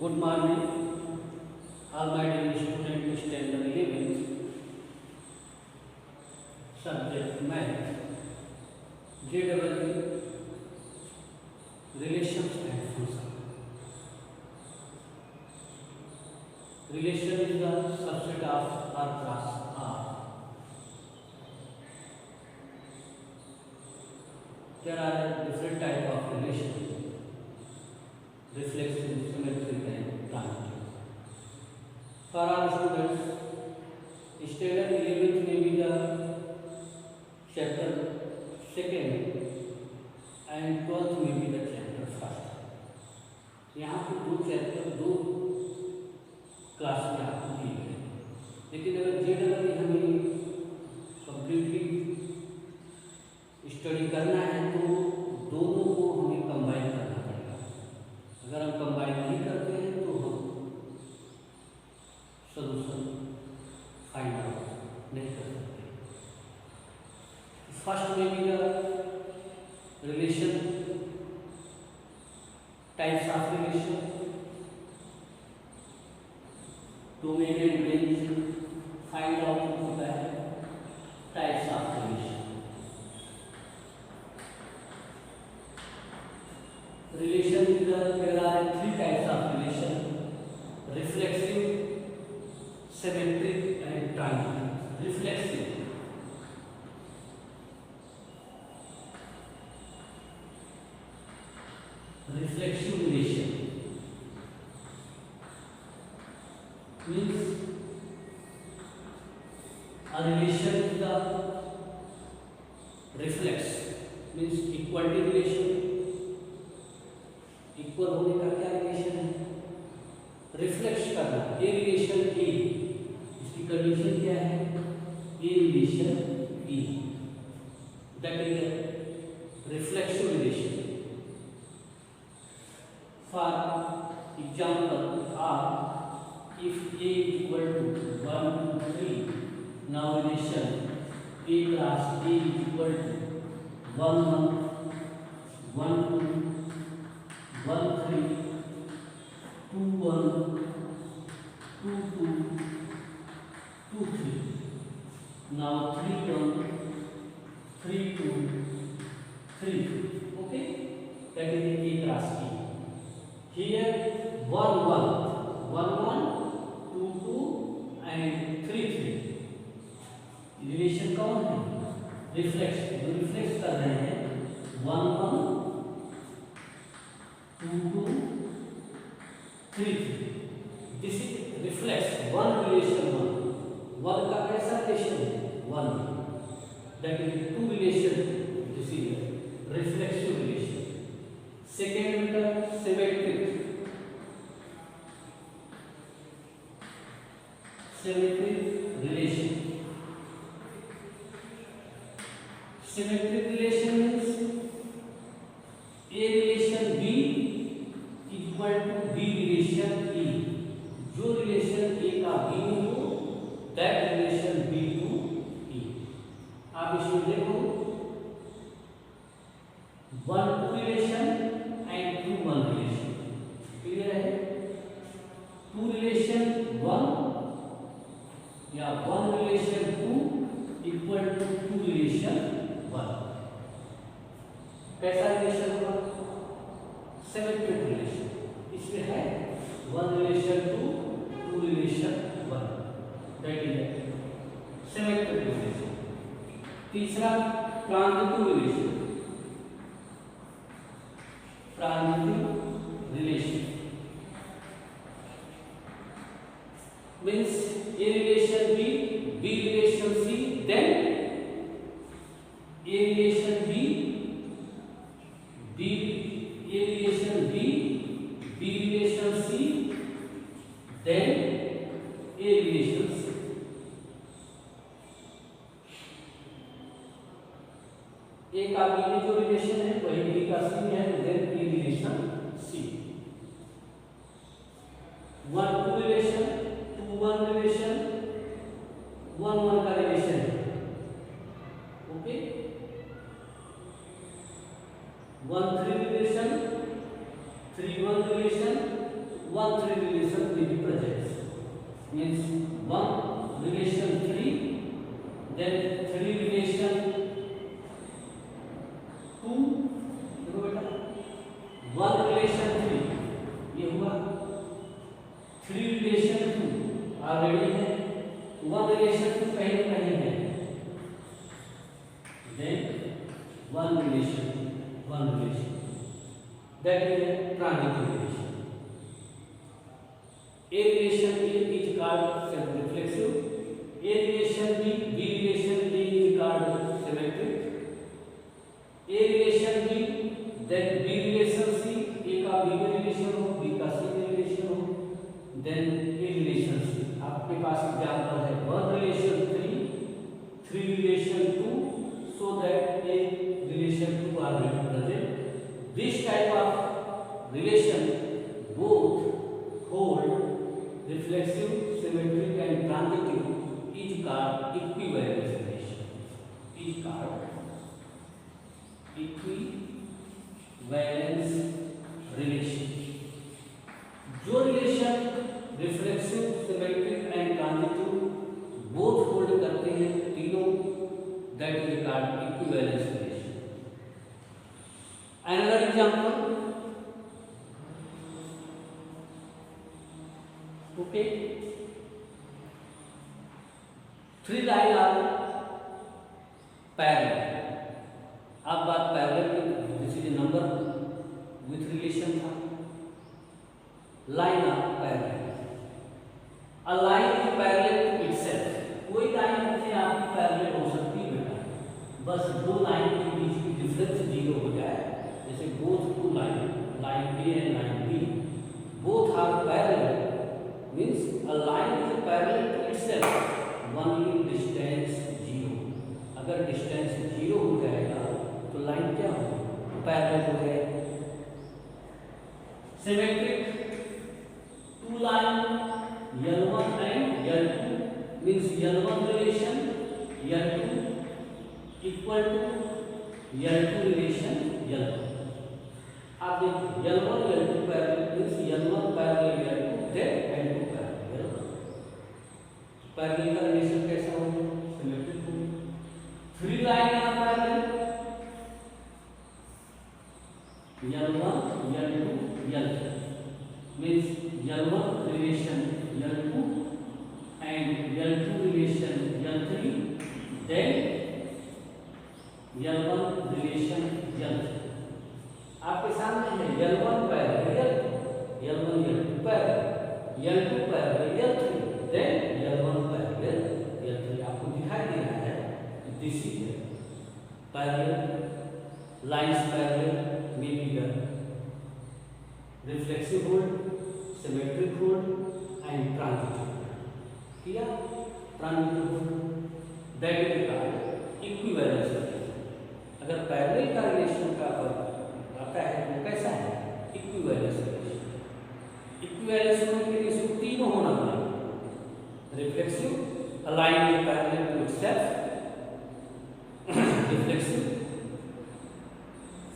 Good morning, all my dear students, standard 11, subject math, JEE, relations and function. Relation is the subset of R plus R. There are different types of relations: reflexive, symmetric, and transitive. For our students, standard 11th में भी the chapter 2nd and 12th में भी the chapter 1st. यहाँ पे दो chapter दो class में आपको दिए गए, लेकिन अगर JEE हमें कम्प्लीटली स्टडी करना है तो दोनों को हमें कंबाइन करना पड़ेगा। अगर हम कंबाइन नहीं करते हैं तो हम सॉल्यूशन फाइंड आउट नहीं कर सकते। फर्स्ट में भी relation, types of relation, domain and range find out होता है। Types of relation, relation is there are three types of relation: reflexive, symmetric, and transitive. Reflexive, reflexive relation means a relation is the reflex means equality relation. Equal होने का क्या relation है? Reflect करना, a relation ए, इसकी condition क्या है? A relation B, that is reflexive relation. For example R if A equal to 1 2 3, now relation A cross A equal to 1 1 1 2 1 3 2 1 2 2 2 3. Now 3 1 3 2 3. Okay, that is A cross A. Here 1 1 1 1 2 2 and 3 3. Relation कौन है? Reflex, जो reflex कर रहे हैं 1 1 2 2 3 3. This is reflex one relation one का कैसा relation है? 1. That is to relation. This is reflexive relation. Second meter symmetric. Symmetric relation. Symmetric relation means A relation B equal to B relation A. जो relation A का B में हो that relation B to A. आप इसमें देखो 1 2 relation and 2 1 relation. Clear है? 2 relation 1 या 1 relation 2 equal to 2 relation 1. कैसा रिलेशन होगा? Symmetric relation. इसमें है 1 relation 2 relation 1, that is symmetric relation. तीसरा transitive relation. Transitive relation means A relation B B relation C then A relation B B A relation B B relation C then A relation C. A का B में जो relation है वही B का सी में है, then A relation C. 1 2 relation 2 1 relation 1 1 का relation है. Okay, 1 3 relation 3 1 relation one three relation will be present. Means one relation three, then three relation two, देखो बेटा one relation three ये हुआ, three relation two ऑलरेडी है, one relation two कहीं कहीं है, then one relation that is transitive relation. A relation A is called self-reflexive, A relation B relation B is called symmetric, A relation B, then B relation C, A का B में relation हो, B का C में relation हो, then A relation C. आपके पास example है one relation three relation two, so that A relation two are present. This type of relation both hold reflexive, symmetric and transitive is called equivalence relation. Is called equivalence relation. जो relation reflexive, symmetric and transitive both hold करते हैं तीनों, that is called equivalence relation. Another example, okay, three lines are parallel. अब बात parallel की, this is a number with relation था, line are parallel. A line is parallel to itself. कोई line अपने आप ही पैरेलल हो सकती है बेटा, बस दो लाइन के बीच की डिफरेंस जीरो हो जाए. जैसे both two line A and line B, both are parallel, means a line is parallel to itself, only distance zero. अगर distance zero हो जाएगा तो लाइन क्या हो, पैरेलल हो जाएगी. Symmetric, two line L1 and L2, means L1 relation L2 equal to L2 relation L1. आप देखिए L1 L2 parallel, means L1 parallel L2, then L2 parallel L1. Parallel का रिलेशन कैसा होगा, सिमेट्रिक होगा. थ्री लाइन यहाँ parallel L1 L2 L3, means L1 relation L2 and L2 relation L3, then L1 relation L3. आपके सामने है L1 parallel L1 L2 parallel L2 parallel L3, then L1 parallel L3. आपको दिखाई दे रहा है this is parallel lines parallel में भी reflexive hold, symmetric hold and transitive hold. किया transitive hold, that is called equivalence relation. अगर parallel का रिलेशन का आता है तो कैसा है, इक्विवेलेंस रिलेशन. इक्विवेलेंस होने के लिए इसको तीनों होना पड़ेगा, reflexive, aligned parallel to itself, reflexive,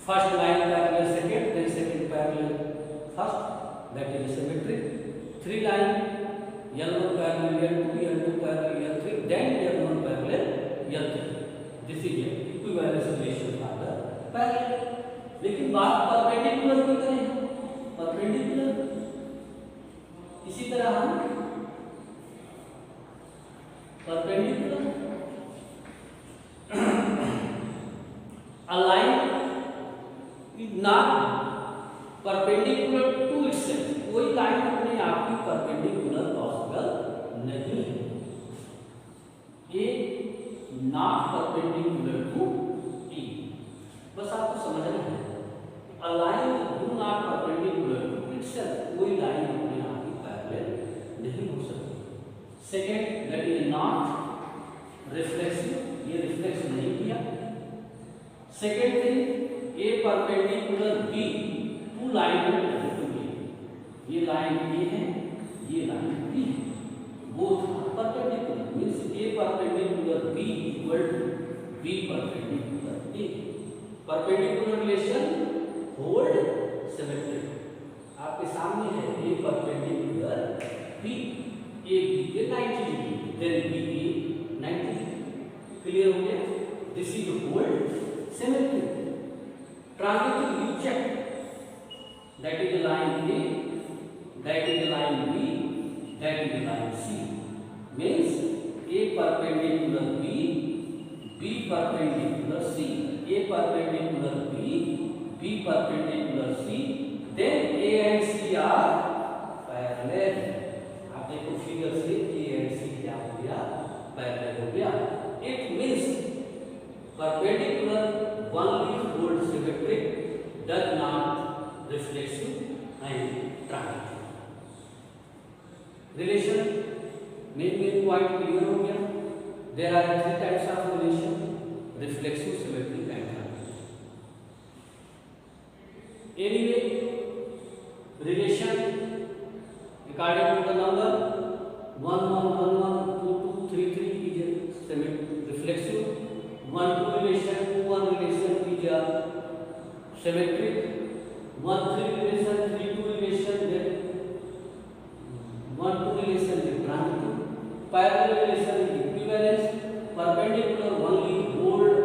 first line parallel second, then second parallel first, that is symmetric. Three line L1 parallel L2, L2 parallel L3, then L1 parallel L3. This is equivalence relation for the parallel. लेकिन बात perpendicular की करें, perpendicular इसी तरह हम perpendicular a line is not perpendicular to itself. कोई line अपने आप ही परपेंडिकुलर पॉसिबल नहीं है. A not perpendicular to E, बस आपको समझना है. A line do not perpendicular to itself, कोई लाइन अपने आप ही पैरेलल नहीं हो सकती. Second, that is not reflexive, ये रिफ्लेक्स नहीं किया. Second thing, A perpendicular B, two line में ये लाइन ए है, ये लाइन बी है, both perpendicular, means A perpendicular B equal to B perpendicular A. Perpendicular relation hold symmetric. आपके सामने है A perpendicular B, A B के 90 degree, then B A 90 degree. Clear हो गया? This is called symmetry. Transitive you check, that is the line A, that is the line B, that is the line C, means A perpendicular B, B perpendicular C, A perpendicular B, B perpendicular C, then A and C are parallel। आप देखो figure से A and C क्या हो गया? Parallel हो गया। It means perpendicular only hold symmetric, does not reflexive and transitive। Relation main point clear हो गया। There are three types of relation: reflexive, symmetric and transitive। Anyway, relation according to the number 1 1 1 1 2 2 3 3 is a symmetric reflexive, 1 2 relation 2 1 relation is a symmetric, 1 3 relation 3 2 relation then 1 2 relation is transitive, parallel relation is equivalence, perpendicular only hold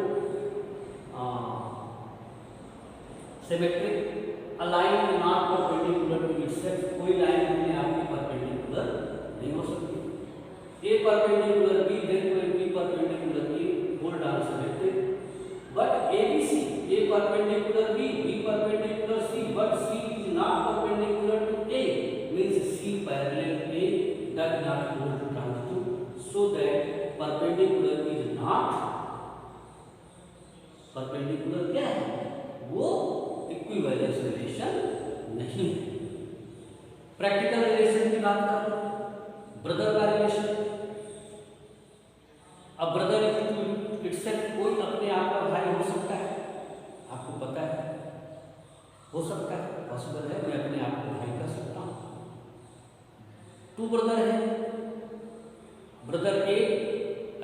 symmetric, a line not perpendicular to itself, कोई line अपने आप में perpendicular नहीं हो सकती। A perpendicular B, then कोई B perpendicular A hold are symmetric, but ABC, A perpendicular B, B perpendicular C, but C is not perpendicular to A, means C parallel A does not hold transitive, so that perpendicular is not perpendicular क्या है? वो equivalence relation नहीं है। Practical relation की बात कर रहे हैं, ब्रदर का रिलेशन। अब ब्रदर इटसेल्फ कोई अपने आप का भाई हो सकता है, आपको पता है, हो सकता है, पॉसिबल है, मैं अपने आप को भाई कर सकता हूँ। टू ब्रदर है, ब्रदर ए,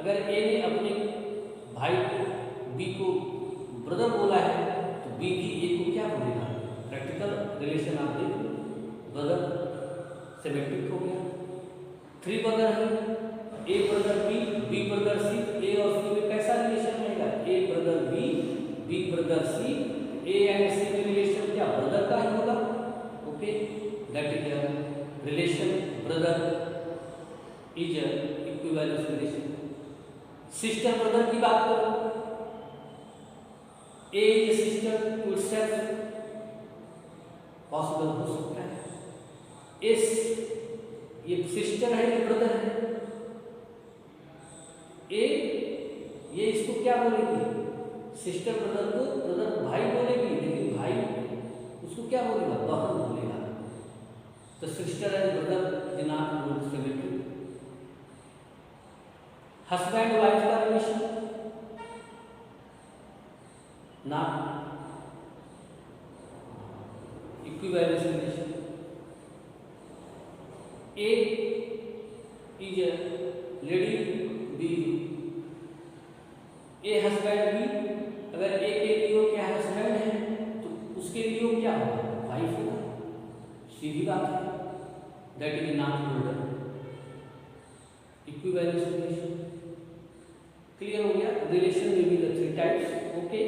अगर ए ने अपने भाई को बी को ब्रदर बोला है तो बी भी ए को क्या बोलेगा? प्रैक्टिकल रिलेशन आप देख लो, ब्रदर सिमेट्रिक हो गया। थ्री ब्रदर है, A brother B, B brother C, A और सी में कैसा रिलेशन रहेगा? A brother B, B brother C, A and C में रिलेशन क्या ब्रदर का ही होगा। Okay, that is relation brother is equivalence relation. Sister brother की बात करो, A is sister to itself, possible हो सकता है। इस ये सिस्टर है ये ब्रदर है, ए ये इसको क्या बोलेगी? सिस्टर ब्रदर को ब्रदर भाई बोलेगी, लेकिन भाई उसको क्या बोलेगा? बहन बोलेगा। तो sister and brother is not symmetric. Husband wife का रिलेशन ना equivalence relation. A is a lady, B a husband B, अगर ए के लिए क्या हस्बैंड है तो उसके लिए क्या होगा? वाइफ होगा, सीधी बात है। That is not holder equivalence relation. Clear हो गया? रिलेशन में भी the three types. Okay,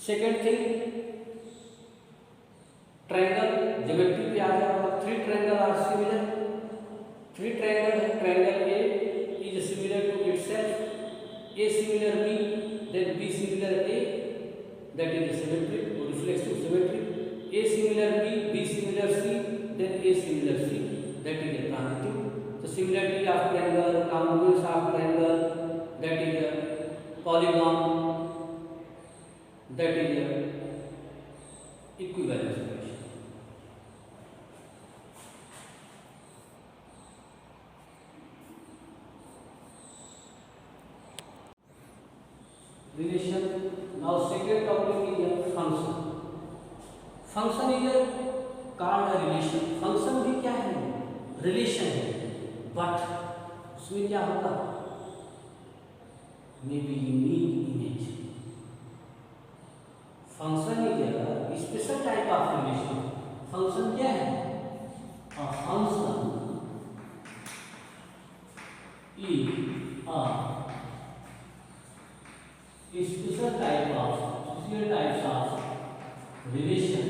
second thing, triangle geometry पे आ जाएगा। Three triangle are similar, three triangle है, triangle A is similar to itself, A similar B, then B similar A, that is symmetric or reflexive symmetric. A similar B, B similar C, then A similar C, that is a transitive. So similarity of triangle, congruence of triangle, that is a polygon, that is a equivalence relation. Relation. Now second topic is a function. Function is a called a relation. Function भी क्या है? Relation है, but उसमें क्या होगा? Maybe unique image. Function is a special type of relation. Function क्या है? three types of relation.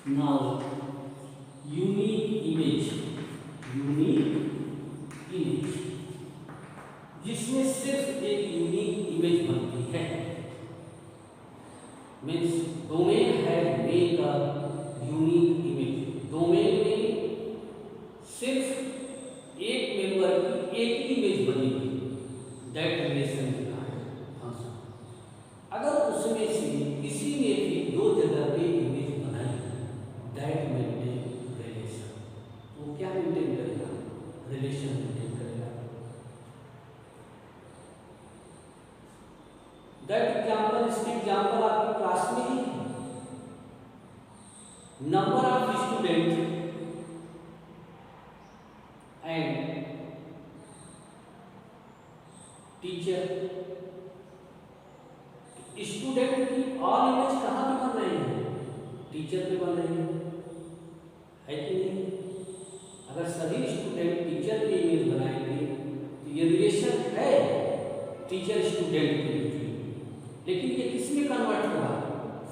Now unique image जिसमें सिर्फ एक यूनिक इमेज बनती है, मीन्स डोमेन है मेल का यूनिक इमेज। डोमेन में सिर्फ एक मेंबर की एक ही इमेज बनेगी, दैट रिलेशन फंक्शन। अगर उसमें से किसी ने भी दो जगह पे इमेज बनाई, दैट मेंटेन रिलेशन। तो क्या मेंटेन करेगा? रिलेशन मेंटेन करेगा। दैट एग्जाम्पल, इसके एग्जाम्पल आपकी क्लास में ही है। Number of student and teacher. Student की ऑल इमेज कहाँ पे बन रही है? टीचर पे बन रही है कि नहीं? अगर सभी स्टूडेंट टीचर की इमेज बनाएंगे तो ये रिलेशन है टीचर स्टूडेंट के बीच में, लेकिन ये किस में कन्वर्ट होगा?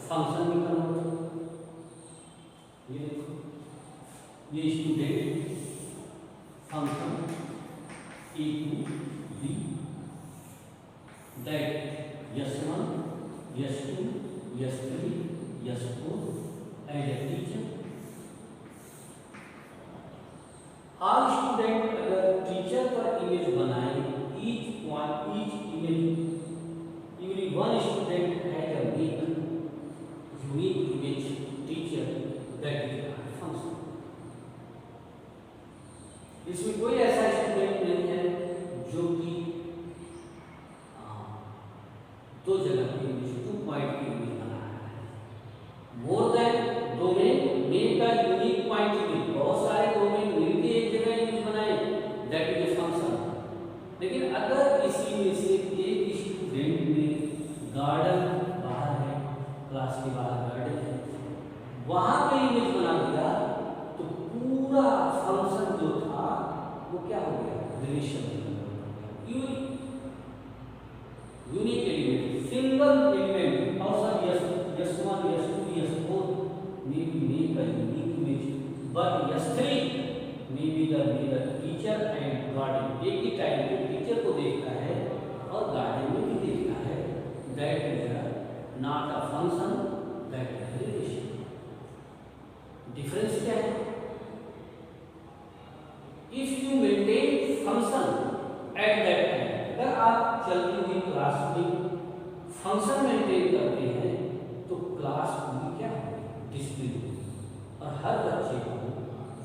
फंक्शन में कन्वर्ट होगा। ये देखो, ये student function equal B, that S1 S2 S3 S4 as a teacher. All student अगर टीचर पर इमेज बनाए, each image every one student has a unique image teacher, that is a function. इसमें कोई ऐसा स्टूडेंट नहीं है जो कि दो जगह की इमेज, 2 पॉइंट की इमेज बना रहा है। मोर देन डोमेन नेम का यूनिक पॉइंट भी, बहुत सारे डोमेन मिलके एक जगह इमेज बनाए, दैट इज ए फंक्शन। लेकिन अगर इसी में से एक स्टूडेंट ने गार्डन बाहर है, क्लास के बाहर गार्डन है, वहां पे इमेज बना दिया, तो पूरा फंक्शन जो था वो क्या हो गया? Relation. Unique element, single element और सब S1 S2 S4 may be made by unique image, but S3 may be the teacher and guardian। एक ही टाइम पे टीचर को देखता है और गार्डन में भी देखता है, that is not a function, that is a relation। Difference क्या है? If you maintain function at that time, अगर आप चलती हुई क्लास में फंक्शन मेंटेन करते हैं तो क्लास पूरी क्या होगी? डिसिप्लिन होगी, और हर बच्चे को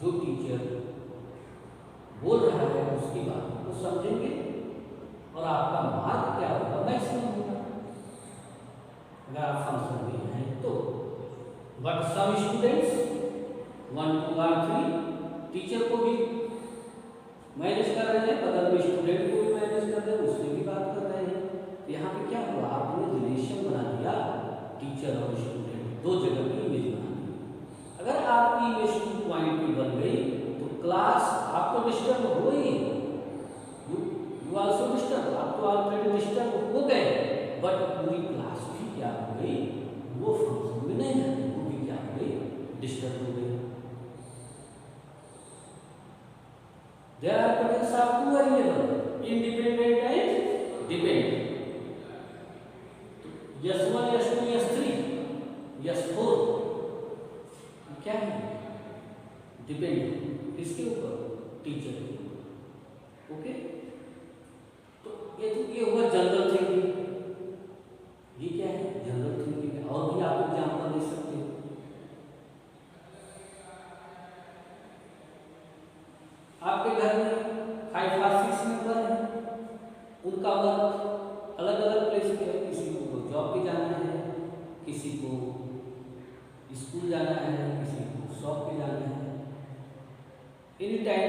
जो टीचर बोल रहा है उसकी बात को समझेंगे और आपका मार्क क्या होगा? मैक्सिमम होगा अगर आप फंक्शन में हैं तो। बट सम स्टूडेंट्स 1 2 और 3 टीचर को भी मैनेज कर रहे हैं, बगल में स्टूडेंट को भी मैनेज कर रहे हैं, उससे भी बात कर रहे हैं। तो यहाँ पे क्या हुआ? आपने रिलेशन बना दिया टीचर और स्टूडेंट, दो जगह की इमेज बना दी। अगर आपकी इमेज 2 पॉइंट की बन गई तो क्लास आप तो डिस्टर्ब हो ही, यू आल्सो डिस्टर्ब, आप तो ऑलरेडी डिस्टर्ब हो गए, बट पूरी क्लास भी क्या हो गई? वो फंक्शन में नहीं है, वो भी क्या हो गई? डिस्टर्ब हो गई। There are potentials of two variables, independent and dependent। S1 S2 S3 S4 क्या है? डिपेंडेंट। किसके ऊपर? टीचर के ऊपर। ओके, तो ये हुआ जनरल थिंकिंग। ये क्या है? General thinking. और भी आप एग्जाम्पल दे सकते हो। आपके घर में 5 और 6 मेंबर हैं, उनका वर्क अलग अलग प्लेस पे है। किसी को जॉब पे जाना है, किसी को स्कूल जाना है, किसी को शॉप पे जाना है। Any time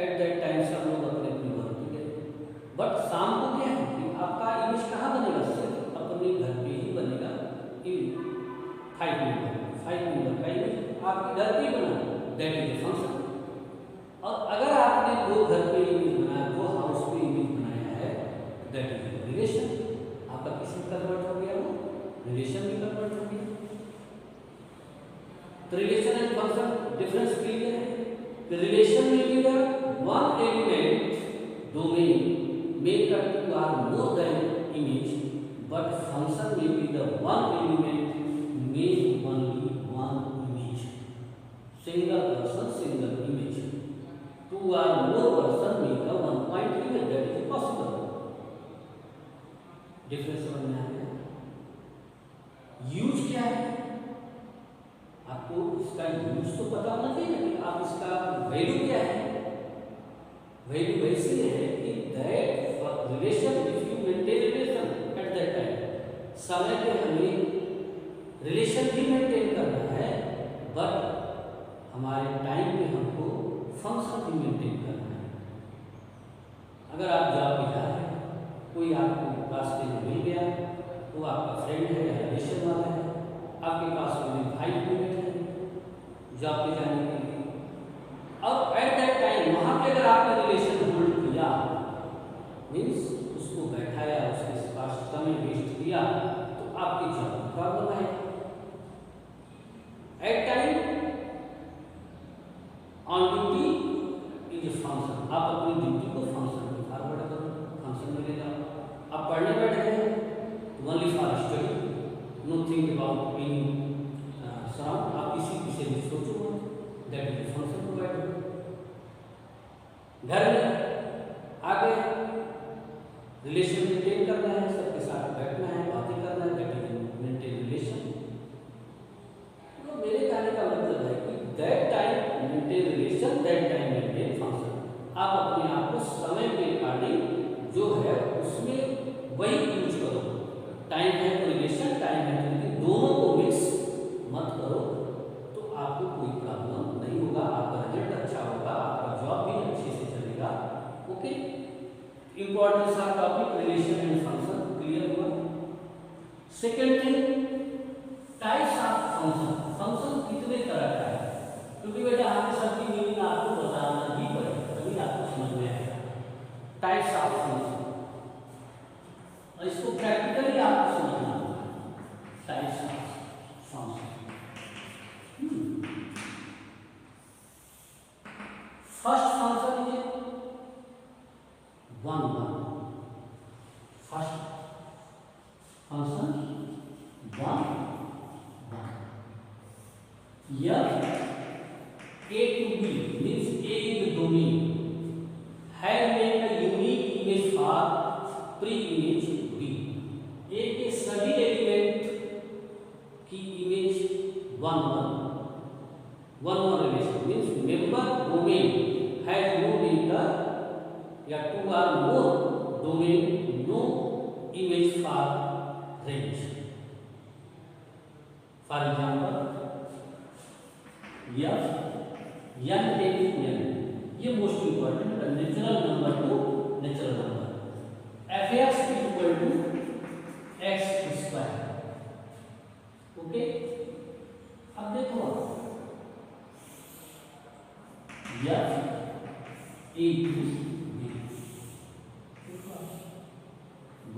at that time सब लोग अपने अपने वर्क पे गए। बट शाम को क्या है कि आपका इमेज कहाँ बनेगा? सिर्फ अपने घर पे ही बनेगा। 5 मेंबर का इमेज आपके घर पे ही बना, दैट इज ए फंक्शन। और अगर आपने 2 घर पे इमेज बनाया, 2 हाउस पे इमेज बनाया है, दैट इज रिलेशन। में कन्वर्ट हो गया, वो रिलेशन में कन्वर्ट हो गया। तो relation and function difference clear है। रिलेशन में भी one element domain make a two or more than image, but function may be the one element make only one image. Single person, single image. Two or more person make a one point image. That is possible. Difference समझ में आ गया? Use क्या है? आपको इसका use तो पता होना चाहिए कि आप इसका वैल्यू क्या है। वैल्यू वैसी है कि that relation if you maintain relation at that time, समय पे हमें रिलेशन भी मेंटेन करना है, बट हमारे टाइम पे हमको फंक्शन भी मेंटेन करना है। अगर आप जॉब पे जा रहे हैं, कोई आपको रास्ते में मिल गया, वो आपका फ्रेंड है या रिलेशन वाला है, आपके पास में 5 मिनट है जॉब पे जाने के लिए, और एट दैट टाइम वहाँ पे अगर आपने रिलेशन होल्ड किया, मीन्स उसको बैठाया, उसके पास समय वेस्ट किया, तो आपकी जॉब में प्रॉब्लम है। At time on duty is a function, आप अपनी ड्यूटी को फंक्शन में फॉरवर्ड करो, फंक्शन में ले जाओ। आप पढ़ने बैठ गए, only for study, no think about any surround, आप किसी से भी सोचो, दैट इज फंक्शन प्रोवाइड। घर में आगे रिलेशन मेंटेन करना है, सबके साथ बैठना है, बातें करना है, दैट इज मेंटेन रिलेशन। तो मेरे कहने का मतलब है कि that time maintain relation, that time maintain function. आप अपने आप को समय के अकॉर्डिंग जो है उसमें वही यूज करो। टाइम है तो रिलेशन, टाइम है तो लेकिन दोनों को मिक्स मत करो, तो आपको कोई प्रॉब्लम नहीं होगा, आपका रिजल्ट अच्छा होगा, आपका जॉब भी अच्छे से चलेगा। Okay, importance of topic relation and function clear हुआ। Second thing, types of function. Function कितने तरह का है, क्योंकि बेटा हमें सबकी मीनिंग आपको बताना ही पड़ेगा, तभी आपको समझ में आएगा। टाइप्स ऑफ फंक्शन, और इसको प्रैक्टिकली आपको समझना होगा। Types of function, first function is one one. First function one one. यह A to B means A is the domain, has made a unique image for pre-image B. A के सभी element की image one one relation means member domain has no member या two or more domain no image for range. For example N taking N, ये most important, natural number to natural number, F X equal to X square. Okay, अब देखो F A to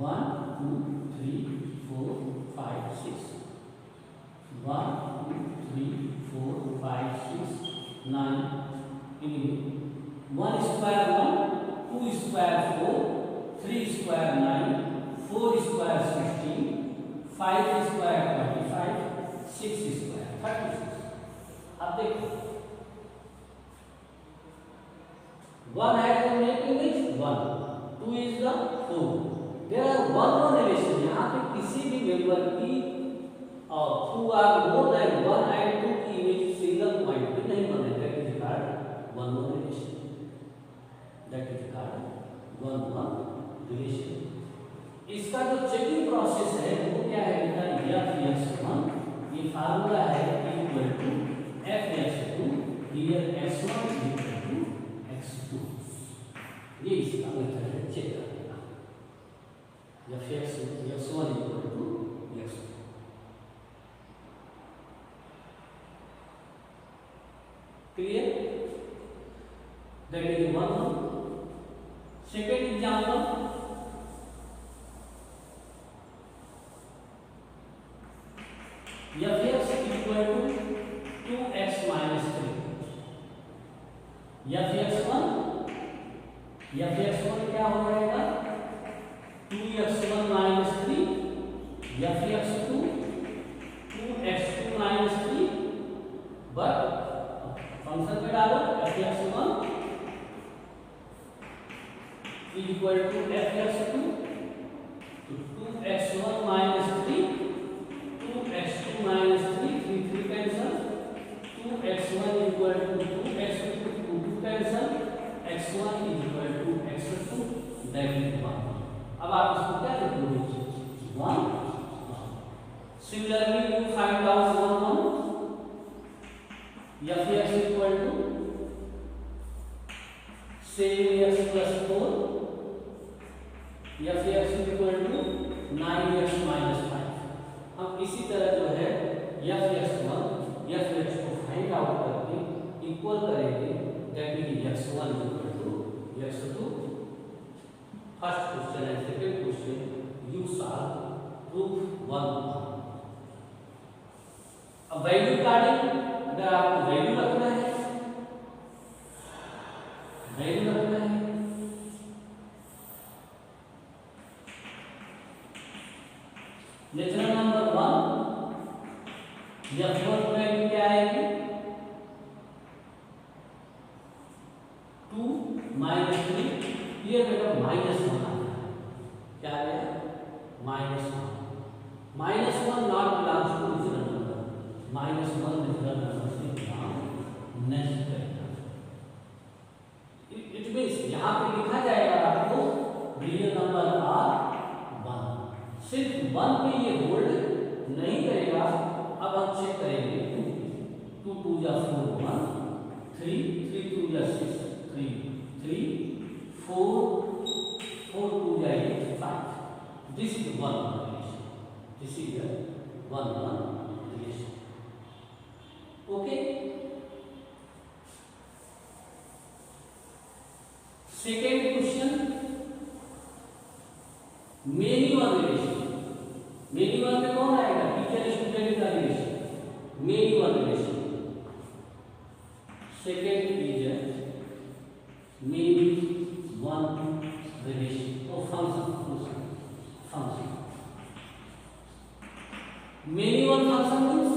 1 2 3 4 5 6 1 2 3 4 5 6 9 11 1 square 1 2 square 4 3 square 9 4 square 16 5 square 25 6 square 36। अब देखो 1 has the making is 1, 2 is the 4, there are one relation। यहाँ पे किसी भी member की two or more than 1 and 2 की इमेज सिंगल पॉइंट पे नहीं बने, that is called one one relation, that is called one one relation. इसका जो चेकिंग प्रोसेस है वो क्या है बेटा, f(x1) ये फार्मूला है equal to f(x2), here x1 equal to x2। ये इसका मेथड है चेक करने का, f(x1) equal to x2। Clear, that is one. Second example, F X equal to 2x minus 3। F X one क्या हो जाएगा 2x1 minus 3, F X two 2x2 minus 3, but function में डालो F X one equal to F X two 2x1 minus 3, 2x2 minus 3, 3 cancel, 2x1 equal to 2x2 2 cancel, x1 equal to x2 that is 1। अब आप इसको क्या लिखोगे 1। Similarly you find out 1 F X equal to 7x plus 4, F X equal to 9x minus 5। हम इसी तरह जो है एफ एक्स को फाइंड आउट करके इक्वल करेंगे that is x1 equal to x2। First question and second question you solve proof 1। अब value काटेंगे। अगर आपको वैल्यू रखना है नेचुरल नंबर 1 f1 वैल्यू क्या आएगी 2 माइनस 3, ये बेटा माइनस 1 आता है। क्या है -1 not belongs to natural number, -1 natural number से बिलोंग नहीं करेगा। इट मींस यहां पे लिखा जाएगा आपको रियल नंबर आर 1, सिर्फ 1 पे ये होल्ड नहीं करेगा। अब हम चेक करेंगे 2 2 जा 4 1 3 3 2 जा 6 3 3 4 4 2 जा 8 5। This is 1 relation, this is 1 relation. Okay, second question many one relation. Many one में कौन आएगा टीचर स्टूडेंट का relation, many one relation. Second is many one relation और function many one function means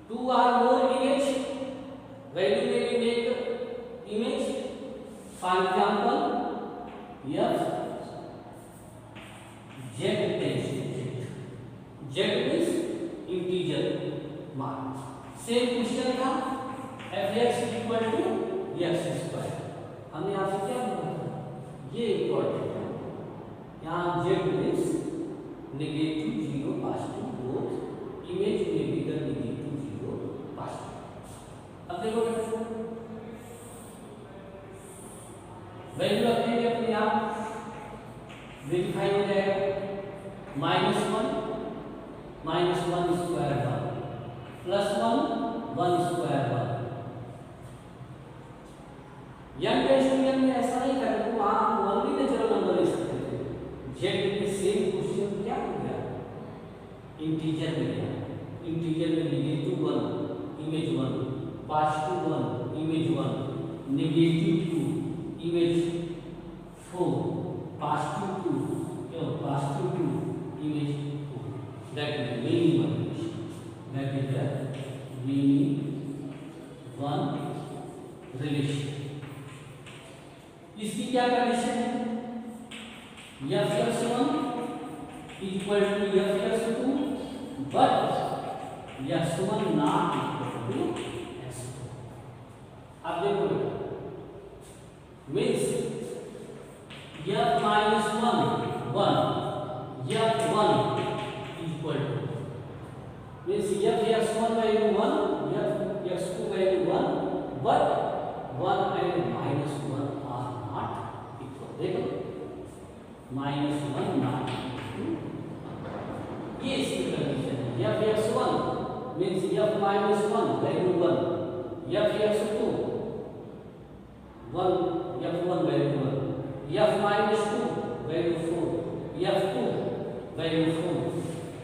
2 or more image value may be make image। for example f z tends to z means integer mark। Same question था f x equal to x square. हमने यहाँ से क्या बोला था ये equal यहाँ z means negative 0 positive both image में भी नेगेटिव 0 पॉजिटिव। अब देखो बेटा वैल्यू रखेंगे अपने आप वेरीफाई हो जाएगा -1 स्क्वायर 1 +1 1 स्क्वायर 1। यंग टेस्ट में ऐसा नहीं करते तो आप ओनली नेचुरल नंबर ले सकते थे। जेड में सेम क्वेश्चन क्या हो गया इंटीजर में गया। इंटीजर में negative 1 image 1 positive 1 image 1 negative 2 image 4 positive 2 image 4। That is many one relation, that is the many one relation. इसकी क्या कंडीशन है f(x1) equal to f(x2) but x1 not equal to x2। अब देखो means f -1 1 f1 equal to means f(x1) value 1 f(x2) value 1 but 1 and -1 are not equal। देखो -1 not equal to ये इसकी condition है। f(x1) means f -1 value 1 f(x2) 1 f1 value 1 f -2 value 4 f2 value 4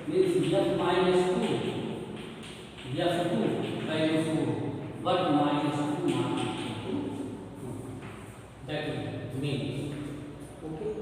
means f -2 F2 value 4. What minus 2 minus 2? That will mean. Okay.